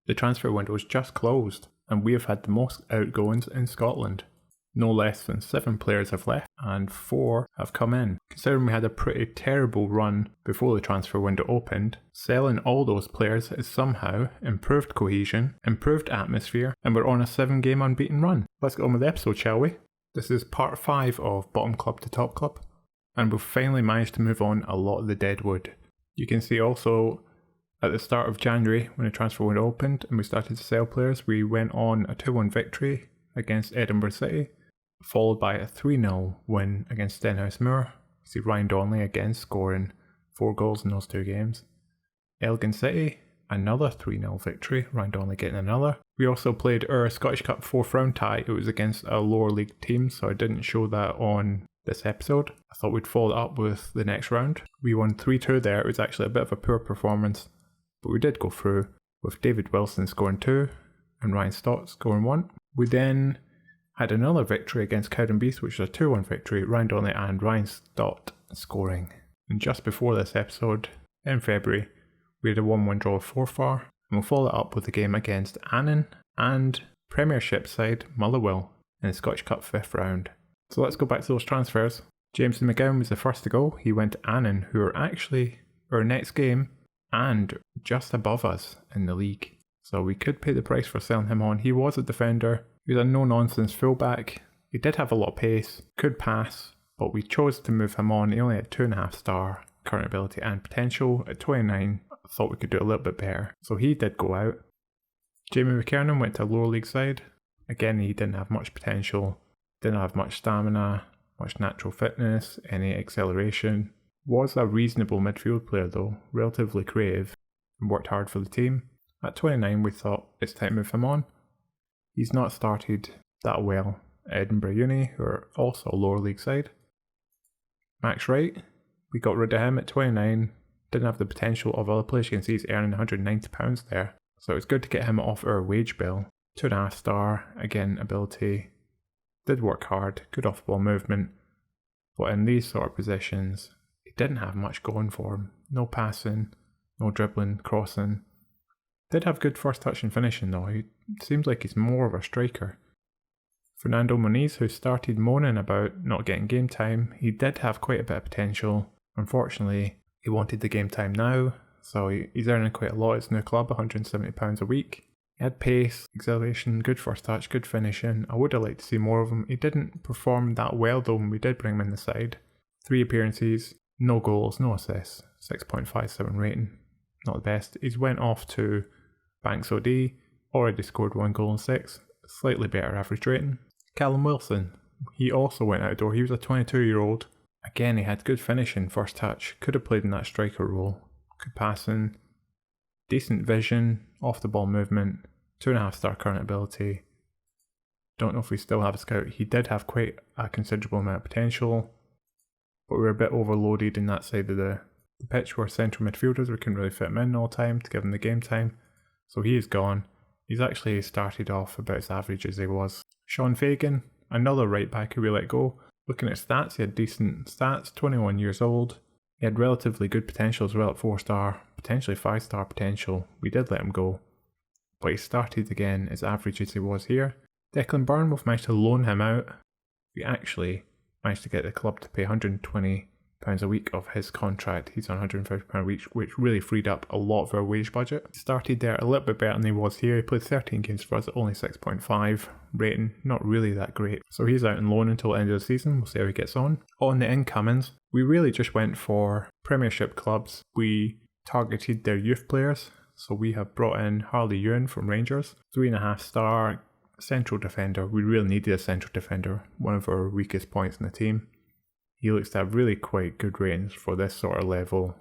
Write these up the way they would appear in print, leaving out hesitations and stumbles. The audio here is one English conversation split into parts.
The transfer window is just closed, and we have had the most outgoings in Scotland. No less than 7 players have left, and 4 have come in. Considering we had a pretty terrible run before the transfer window opened, selling all those players has somehow improved cohesion, improved atmosphere, and we're on a 7-game unbeaten run. Let's get on with the episode, shall we? This is part 5 of Bottom Club to Top Club, and we've finally managed to move on a lot of the deadwood. You can see also at the start of January, when the transfer window opened and we started to sell players, we went on a 2-1 victory against Edinburgh City, followed by a 3-0 win against Stenhousemoor. You see Ryan Donnelly again scoring 4 goals in those 2 games. Elgin City, another 3-0 victory, Ryan Donnelly getting another. We also played our Scottish Cup 4th round tie. It was against a lower league team, so I didn't show that on this episode. I thought we'd follow it up with the next round. We won 3-2 there. It was actually a bit of a poor performance, but we did go through with David Wilson scoring 2 and Ryan Stott scoring 1. We then had another victory against Cowdenbeath, which was a 2-1 victory, Ryan Donnelly and Ryan Stott scoring. And just before this episode, in February, we had a 1-1 draw with Forfar, and we'll follow it up with the game against Annan and Premiership side Motherwell in the Scottish Cup 5th round. So let's go back to those transfers. James Mcgowan was the first to go. He went to Annan, who are actually our next game and just above us in the league. So we could pay the price for selling him on. He was a defender. He was a no-nonsense fullback. He did have a lot of pace, could pass, but we chose to move him on. He only had 2.5 star current ability and potential. At 29, I thought we could do a little bit better. So he did go out. Jamie Mckinnon went to a lower league side. Again, he didn't have much potential, didn't have much stamina, much natural fitness, any acceleration. Was a reasonable midfield player though, relatively creative, and worked hard for the team. At 29, we thought it's time to move him on. He's not started that well at Edinburgh Uni, who are also a lower league side. Max Wright, we got rid of him at 29, didn't have the potential of other players. You can see he's earning £190 there. So it's good to get him off our wage bill. 2.5 star, again, ability. Did work hard, good off-ball movement. But in these sort of positions, he didn't have much going for him. No passing, no dribbling, crossing. Did have good first touch and finishing though. He seems like he's more of a striker. Fernando Moniz, who started moaning about not getting game time, he did have quite a bit of potential. Unfortunately, he wanted the game time now, so he's earning quite a lot at his new club, £170 a week. He had pace, acceleration, good first touch, good finishing. I would have liked to see more of him. He didn't perform that well though when we did bring him in the side. 3 appearances, no goals, no assists, 6.57 rating. Not the best. He's went off to Banks OD, already scored 1 goal and 6, slightly better average rating. Callum Wilson, he also went outdoor. He was a 22-year-old. Again, he had good finishing, first touch, could have played in that striker role, good passing, decent vision, off the ball movement, 2.5 star current ability. Don't know if we still have a scout. He did have quite a considerable amount of potential, but we were a bit overloaded in that side of the pitch. We're central midfielders, we couldn't really fit him in all the time to give him the game time. So he is gone. He's actually started off about as average as he was. Sean Fagan, another right back who we let go. Looking at stats, he had decent stats, 21 years old. He had relatively good potential as well at 4 star, potentially 5 star potential. We did let him go, but he started again as average as he was here. Declan Byrne, we've managed to loan him out. We actually managed to get the club to pay £120 a week of his contract. He's on £150 a week, which really freed up a lot of our wage budget. He started there a little bit better than he was here. He played 13 games for us at only 6.5 rating, not really that great. So he's out on loan until the end of the season. We'll see how he gets on. On the incomings, we really just went for Premiership clubs. We targeted their youth players. So we have brought in Harley Ewan from Rangers, 3.5 star central defender. We really needed a central defender, one of our weakest points in the team. He looks to have really quite good ratings for this sort of level.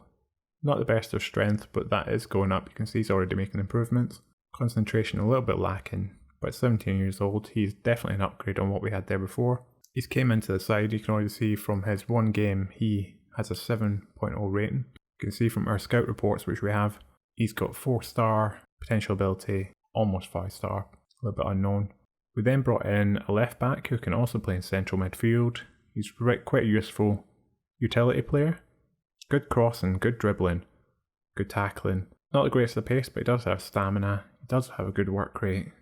Not the best of strength, but that is going up. You can see he's already making improvements. Concentration a little bit lacking, but 17 years old, he's definitely an upgrade on what we had there before. He's came into the side, you can already see from his one game, he has a 7.0 rating. You can see from our scout reports, which we have, he's got 4 star potential ability, almost 5 star, a little bit unknown. We then brought in a left back who can also play in central midfield. He's quite a useful utility player. Good crossing, good dribbling, good tackling. Not the greatest of pace, but he does have stamina. He does have a good work rate,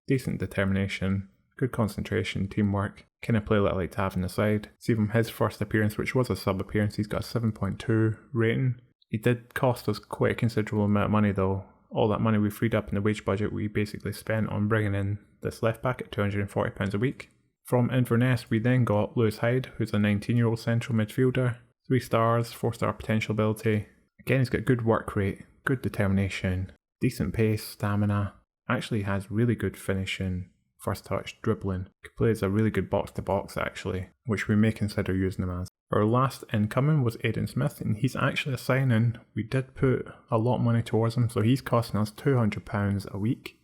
decent determination, good concentration, teamwork, kind of player that I like to have on the side. See from his first appearance, which was a sub appearance, he's got a 7.2 rating. He did cost us quite a considerable amount of money though. All that money we freed up in the wage budget we basically spent on bringing in this left back at £240 a week. From Inverness we then got Lewis Hyde, who's a 19-year-old central midfielder, 3 stars, 4-star potential ability. Again, he's got good work rate, good determination, decent pace, stamina, actually has really good finishing, first touch, dribbling. Could play as a really good box to box actually, which we may consider using him as. Our last incoming was Aidan Smith, and he's actually a sign-in. We did put a lot of money towards him, so he's costing us £200 a week.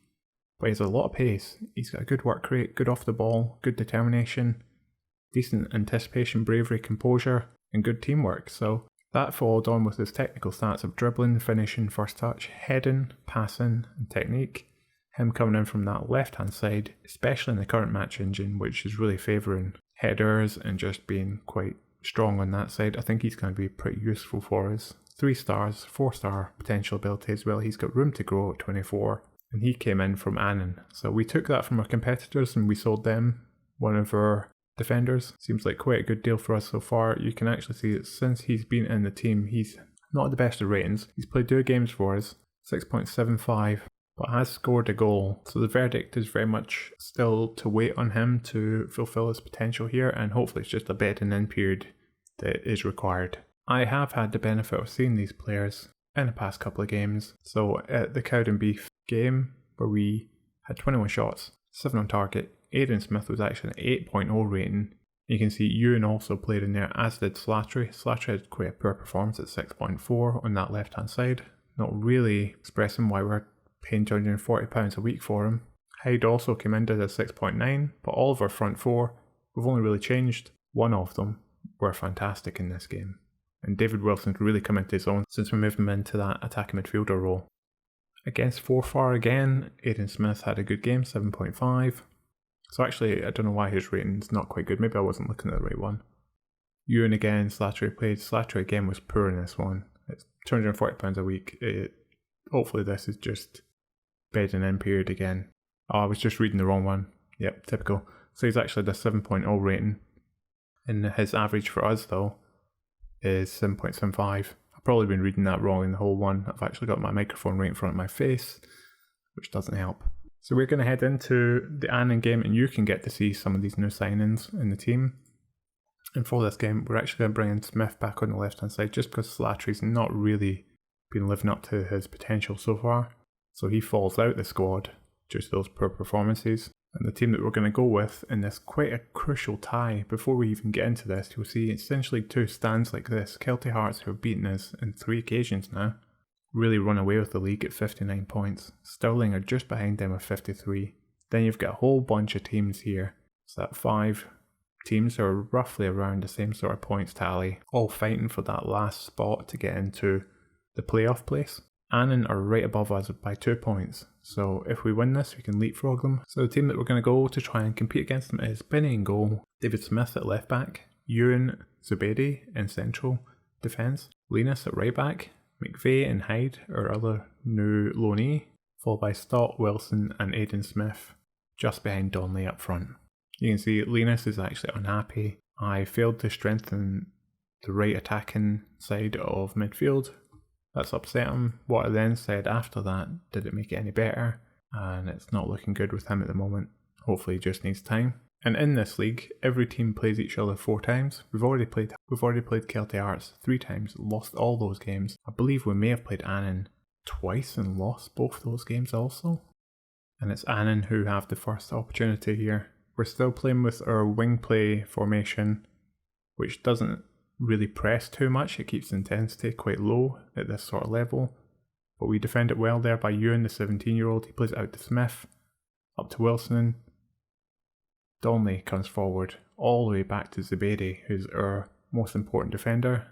But he has a lot of pace. He's got a good work rate, good off the ball, good determination, decent anticipation, bravery, composure, and good teamwork. So that followed on with his technical stats of dribbling, finishing, first touch, heading, passing, and technique. Him coming in from that left-hand side, especially in the current match engine, which is really favouring headers and just being quite strong on that side. I think he's going to be pretty useful for us. 3 stars, 4-star potential ability as well. He's got room to grow at 24. And he came in from Annan. So we took that from our competitors and we sold them one of our defenders. Seems like quite a good deal for us so far. You can actually see that since he's been in the team, he's not the best of ratings. He's played 2 games for us, 6.75, but has scored a goal. So the verdict is very much still to wait on him to fulfill his potential here, and hopefully it's just a bedding in period that is required. I have had the benefit of seeing these players in the past couple of games. So at the Cowden Beef game, where we had 21 shots, 7 on target, Aidan Smith was actually an 8.0 rating. You can see Ewan also played in there, as did Slattery. Slattery had quite a poor performance at 6.4 on that left hand side. Not really expressing why we're paying £240 a week for him. Hyde also came in at a 6.9, but all of our front 4, we've only really changed one of them, were fantastic in this game. And David Wilson's really come into his own since we moved him into that attacking midfielder role. Against Forfar again, Aidan Smith had a good game, 7.5. So actually, I don't know why his rating's not quite good. Maybe I wasn't looking at the right one. Ewan again, Slattery played. Slattery again was poor in this one. It's £240 a week. Hopefully this is just bedding in period again. Oh, I was just reading the wrong one. Yep, typical. So he's actually the 7.0 rating. And his average for us though is 7.75. I've probably been reading that wrong in the whole one. I've actually got my microphone right in front of my face, which doesn't help. So we're going to head into the Annan game, and you can get to see some of these new signings in the team. And for this game, we're actually going to bring in Smith back on the left-hand side, just because Slattery's not really been living up to his potential so far. So he falls out the squad due to those poor performances. And the team that we're going to go with in this quite a crucial tie, before we even get into this, you'll see essentially 2 stands like this. Kelty Hearts, who have beaten us in 3 occasions now, really run away with the league at 59 points. Stirling are just behind them with 53. Then you've got a whole bunch of teams here. So that 5 teams are roughly around the same sort of points tally, all fighting for that last spot to get into the playoff place. Annan are right above us by 2 points, so if we win this we can leapfrog them. So the team that we're going to go to try and compete against them is Benny in goal, David Smith at left back, Ewan Zubedi in central defence, Linus at right back, McVeigh and Hyde, our other new loanee, followed by Stott, Wilson and Aidan Smith just behind Donnelly up front. You can see Linus is actually unhappy. I failed to strengthen the right attacking side of midfield. That's upset him. What I then said after that didn't make it any better, and it's not looking good with him at the moment. Hopefully he just needs time. And in this league, every team plays each other 4 times. We've already played Kelty Hearts 3 times, lost all those games. I believe we may have played Annan twice and lost both those games also. And it's Annan who have the first opportunity here. We're still playing with our wing play formation, which doesn't really press too much. It keeps the intensity quite low at this sort of level, but we defend it well there by Ewan, the 17-year-old. He plays it out to Smith, up to Wilson. Donnelly comes forward all the way back to Zubedi, who's our most important defender.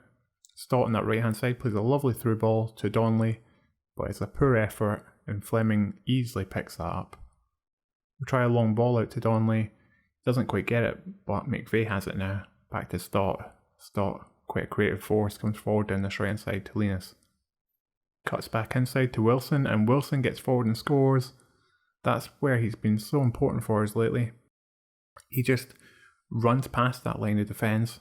Stott on that right hand side plays a lovely through ball to Donnelly, but it's a poor effort and Fleming easily picks that up. We try a long ball out to Donnelly, doesn't quite get it, but McVeigh has it now. Back to Stott, quite a creative force, comes forward down this right hand side to Linus. cuts back inside to Wilson, and Wilson gets forward and scores. That's where he's been so important for us lately. He just runs past that line of defence,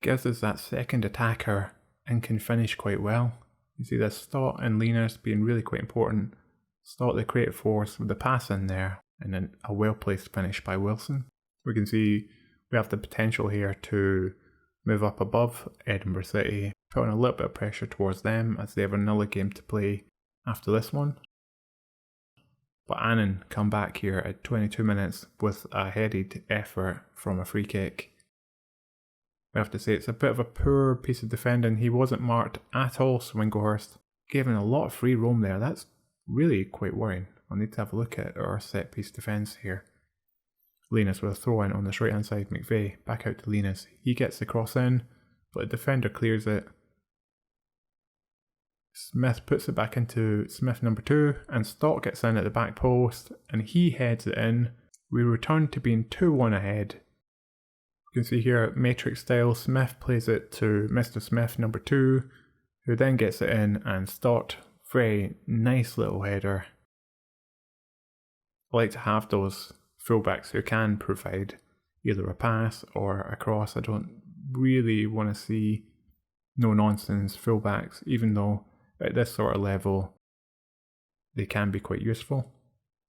gives us that second attacker, and can finish quite well. You see this Stott and Linus being really quite important. Stott the creative force with the pass in there, and then a well-placed finish by Wilson. We can see we have the potential here to move up above Edinburgh City, putting a little bit of pressure towards them as they have another game to play after this one. But Annan come back here at 22 minutes with a headed effort from a free kick. We have to say it's a bit of a poor piece of defending. He wasn't marked at all, Swinglehurst. Gave him a lot of free roam there. That's really quite worrying. I'll need to have a look at our set piece defence here. Linus with a throw in on this right hand side. McVeigh back out to Linus. He gets the cross in, but the defender clears it. Smith puts it back into Smith number 2, and Stott gets in at the back post, and he heads it in. We return to being 2-1 ahead. You can see here, matrix style, Smith plays it to Mr. Smith number 2, who then gets it in, and Stott, very nice little header. I like to have those fullbacks who can provide either a pass or a cross. I don't really want to see no-nonsense fullbacks, even though at this sort of level they can be quite useful.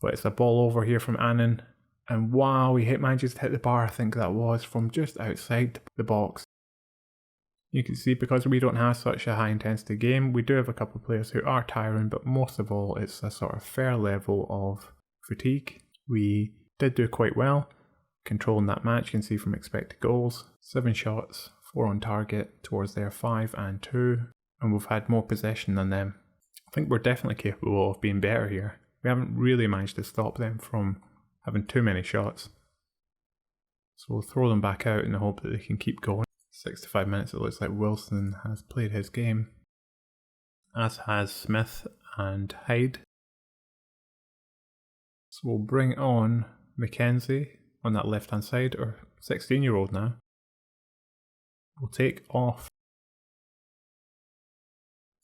But it's a ball over here from Annan, and wow, he manages to hit the bar. I think that was from just outside the box. You can see because we don't have such a high intensity game, we do have a couple of players who are tiring, but most of all it's a sort of fair level of fatigue. We did do quite well controlling that match. You can see from expected goals, 7 shots, 4 on target, towards their 5 and 2, and we've had more possession than them. I think we're definitely capable of being better here. We haven't really managed to stop them from having too many shots. So we'll throw them back out in the hope that they can keep going. 65 minutes, it looks like Wilson has played his game, as has Smith and Hyde. So we'll bring on Mackenzie on that left hand side, or 16-year-old now. We'll take off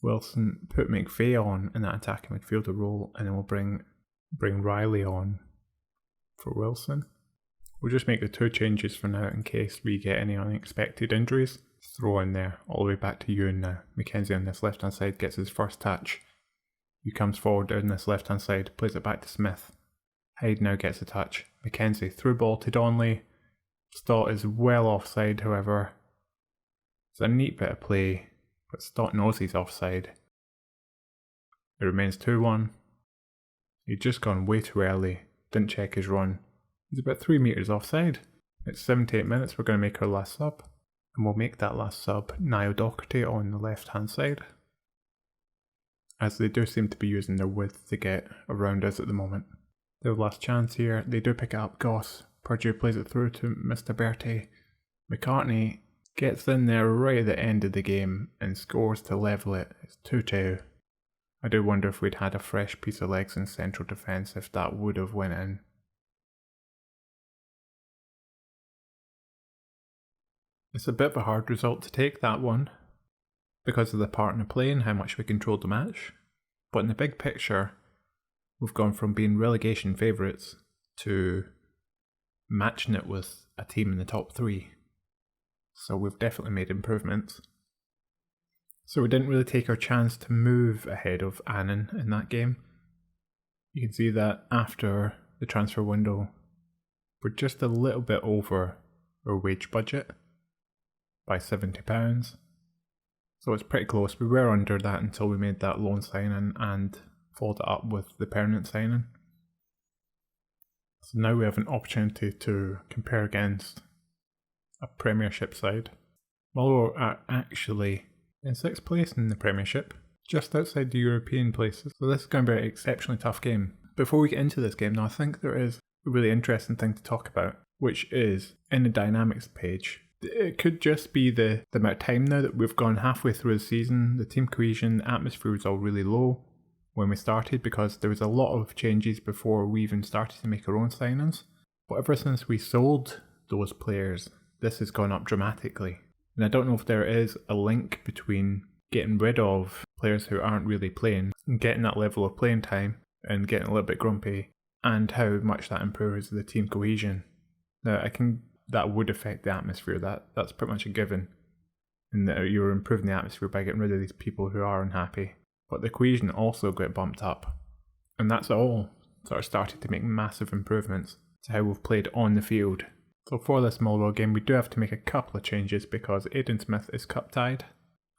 Wilson, put McVeigh on in that attacking midfielder role, and then we'll bring Riley on for Wilson. We'll just make the 2 changes for now in case we get any unexpected injuries. Throw in there, all the way back to Ewan now. Mackenzie on this left hand side gets his first touch. He comes forward down this left hand side, plays it back to Smith. Hyde now gets a touch. Mackenzie through ball to Donnelly. Stott is well offside, however. It's a neat bit of play, but Stott knows he's offside. It remains 2-1. He'd just gone way too early, didn't check his run. He's about 3 metres offside. It's 78 minutes, we're going to make our last sub. And we'll make that last sub Niall Docherty on the left hand side, as they do seem to be using their width to get around us at the moment. Their last chance here, they do pick it up. Goss, Purdue plays it through to Mr. Bertie. McCartney gets in there right at the end of the game and scores to level it. It's 2-2. I do wonder if we'd had a fresh piece of legs in central defence if that would have went in. It's a bit of a hard result to take, that one, because of the part in the play and how much we controlled the match. But in the big picture, we've gone from being relegation favourites to matching it with a team in the top 3. So we've definitely made improvements. So we didn't really take our chance to move ahead of Annan in that game. You can see that after the transfer window, we're just a little bit over our wage budget by £70. So it's pretty close. We were under that until we made that loan signing and followed it up with the permanent signing. So now we have an opportunity to compare against a Premiership side. Motherwell are actually in 6th place in the Premiership, just outside the European places. So this is going to be an exceptionally tough game. Before we get into this game now, I think there is a really interesting thing to talk about, which is in the dynamics page. It could just be the amount of time now that we've gone halfway through the season. The team cohesion, atmosphere was all really low when we started because there was a lot of changes before we even started to make our own signings. But ever since we sold those players, this has gone up dramatically. And I don't know if there is a link between getting rid of players who aren't really playing, getting that level of playing time and getting a little bit grumpy, and how much that improves the team cohesion. Now, that would affect the atmosphere. That's pretty much a given, in that you're improving the atmosphere by getting rid of these people who are unhappy. But the cohesion also got bumped up, and that's all sort of started to make massive improvements to how we've played on the field. So for this Motherwell game, we do have to make a couple of changes because Aidan Smith is cup tied,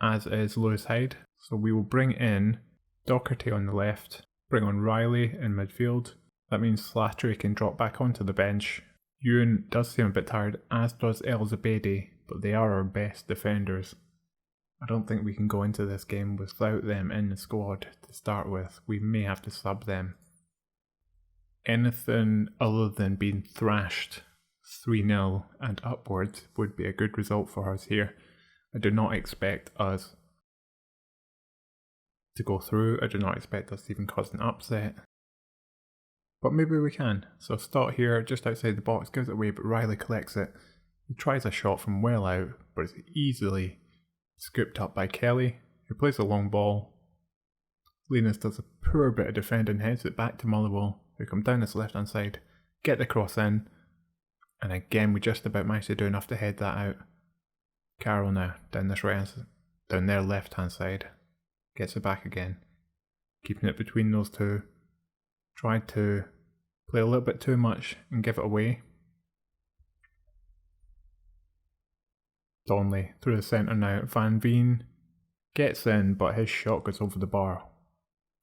as is Lewis Hyde. So we will bring in Docherty on the left, bring on Riley in midfield. That means Slattery can drop back onto the bench. Ewan does seem a bit tired, as does El Zabedi, but they are our best defenders. I don't think we can go into this game without them in the squad to start with. We may have to sub them. Anything other than being thrashed 3-0 and upwards would be a good result for us here. I do not expect us to go through. I do not expect us to even cause an upset. But maybe we can. So Stott here, just outside the box, gives it away, but Riley collects it. He tries a shot from well out, but it's easily scooped up by Kelly, who plays a long ball. Linus does a poor bit of defending, heads it back to Motherwell, who come down this left hand side, get the cross in, and again we just about managed to do enough to head that out. Carroll now, down their left hand side, gets it back again, keeping it between those two. Tried to play a little bit too much and give it away. Donnelly through the centre now. Van Veen gets in, but his shot goes over the bar.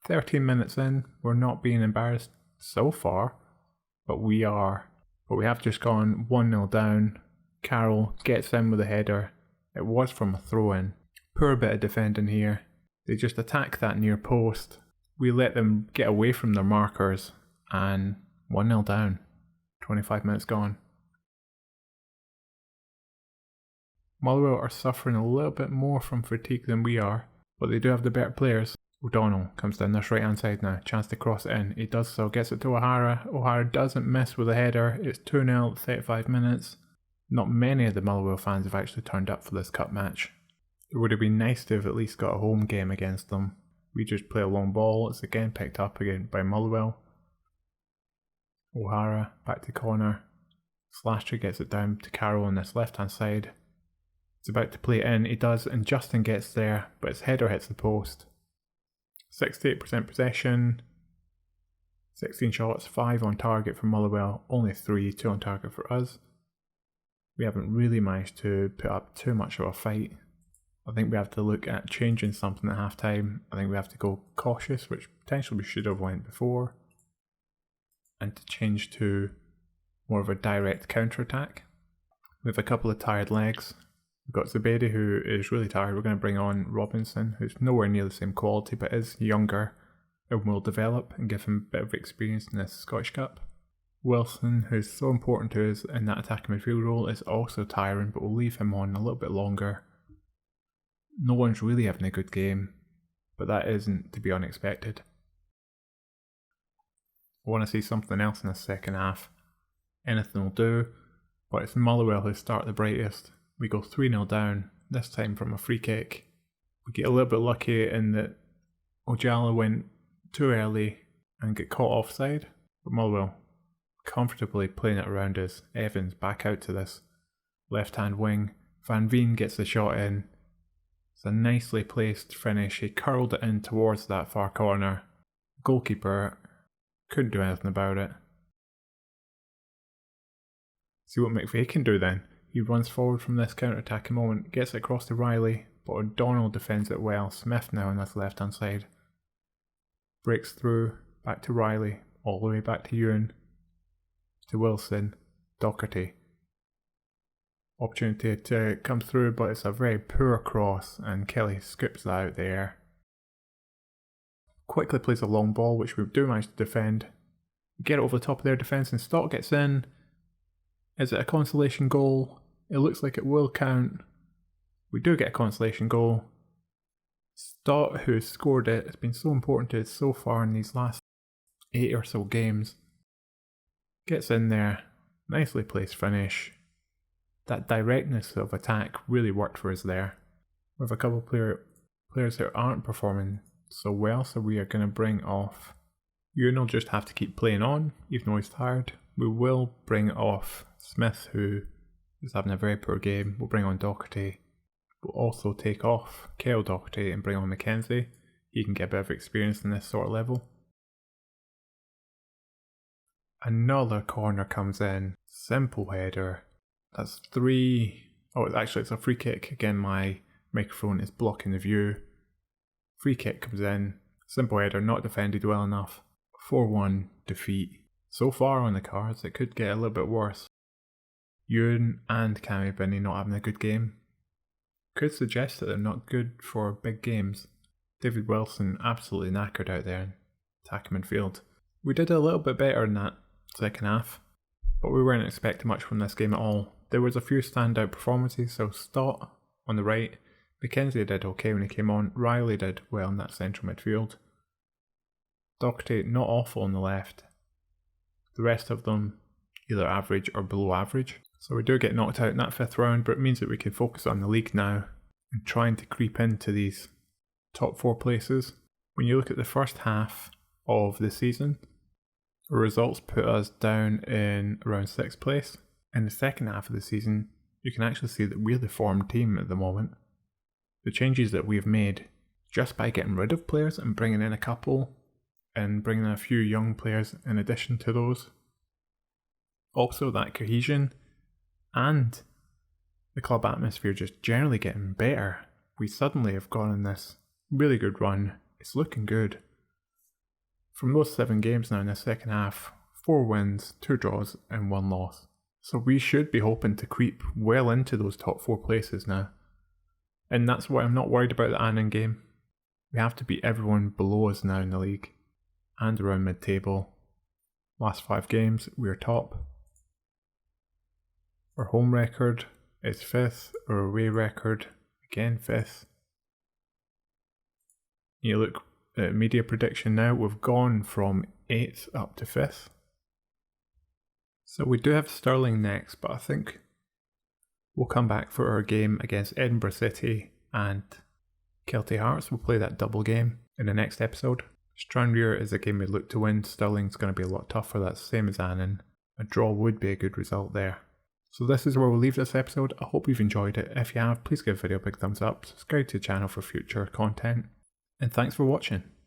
13 minutes in, we're not being embarrassed so far, but we are. But we have just gone 1-0 down. Carroll gets in with a header. It was from a throw-in. Poor bit of defending here. They just attack that near post. We let them get away from their markers, and 1-0 down. 25 minutes gone. Motherwell are suffering a little bit more from fatigue than we are, but they do have the better players. O'Donnell comes down this right hand side now, chance to cross it in. He does so, gets it to O'Hara. O'Hara doesn't miss with a header. It's 2-0 at 35 minutes. Not many of the Motherwell fans have actually turned up for this cup match. It would have been nice to have at least got a home game against them. We just play a long ball. It's again picked up again by Motherwell. O'Hara back to corner. Slasher gets it down to Carroll on this left hand side. He's about to play it in. He does, and Justin gets there, but his header hits the post. 68% possession. 16 shots, 5 on target for Motherwell. Only 3, 2 on target for us. We haven't really managed to put up too much of a fight. I think we have to look at changing something at half time. I think we have to go cautious, which potentially we should have went before, and to change to more of a direct counter-attack. We have a couple of tired legs. We've got Zabedi, who is really tired. We're going to bring on Robinson, who's nowhere near the same quality but is younger and will develop and give him a bit of experience in this Scottish Cup. Wilson, who's so important to us in that attacking midfield role, is also tiring, but we'll leave him on a little bit longer. No one's really having a good game, but that isn't to be unexpected. I want to see something else in the second half. Anything will do, but it's Motherwell who start the brightest. We go 3-0 down, this time from a free kick. We get a little bit lucky in that Ojala went too early and get caught offside, but Motherwell comfortably playing it around us. Evans back out to this left hand wing. Van Veen gets the shot in. It's a nicely placed finish. He curled it in towards that far corner. Goalkeeper couldn't do anything about it. See what McVeigh can do then. He runs forward from this counter-attacking moment, gets it across to Riley, but O'Donnell defends it well. Smith now on this left hand side. Breaks through, back to Riley, all the way back to Ewan, to Wilson, Docherty. Opportunity to come through, but it's a very poor cross, and Kelly scoops that out there. Quickly plays a long ball, which we do manage to defend. We get it over the top of their defence, and Stott gets in. Is it a consolation goal? It looks like it will count. We do get a consolation goal. Stott, who scored it, has been so important to us so far in these last 8 or so games. Gets in there. Nicely placed finish. That directness of attack really worked for us there. We have a couple of players that aren't performing so well, so we are going to bring off Ewan. Will just have to keep playing on, even though he's tired. We will bring off Smith, who is having a very poor game. We'll bring on Doherty. We'll also take off Kyle Doherty and bring on McKenzie. He can get a bit of experience in this sort of level. Another corner comes in. Simple header. That's 3. Oh, actually it's a free kick. Again, my microphone is blocking the view. Free kick comes in. Simple header, not defended well enough. 4-1 defeat. So far on the cards, it could get a little bit worse. Ewan and Cammy Binney not having a good game. Could suggest that they're not good for big games. David Wilson absolutely knackered out there in attacking midfield. We did a little bit better in that second half, but we weren't expecting much from this game at all. There was a few standout performances, so Stott on the right, McKenzie did okay when he came on, Riley did well in that central midfield. Doherty not awful on the left. The rest of them either average or below average. So we do get knocked out in that 5th round, but it means that we can focus on the league now and trying to creep into these top 4 places. When you look at the first half of the season, the results put us down in around 6th place. In the second half of the season, you can actually see that we're the formed team at the moment. The changes that we've made just by getting rid of players and bringing in a couple and bringing in a few young players in addition to those. Also that cohesion and the club atmosphere just generally getting better. We suddenly have gone on this really good run. It's looking good. From those 7 games now in the second half, 4 wins, 2 draws and 1 loss. So we should be hoping to creep well into those top 4 places now. And that's why I'm not worried about the Annan game. We have to beat everyone below us now in the league and around mid-table. Last 5 games, we're top. Our home record is 5th, our away record, again 5th. You look at media prediction now, we've gone from 8th up to 5th. So we do have Stirling next, but I think we'll come back for our game against Edinburgh City and Kelty Hearts. We'll play that double game in the nest episode. Stranraer is a game we look to win. Stirling's going to be a lot tougher, that's the same as Annan. A draw would be a good result there. So this is where we'll leave this episode. I hope you've enjoyed it. If you have, please give the video a big thumbs up, subscribe to the channel for future content, and thanks for watching.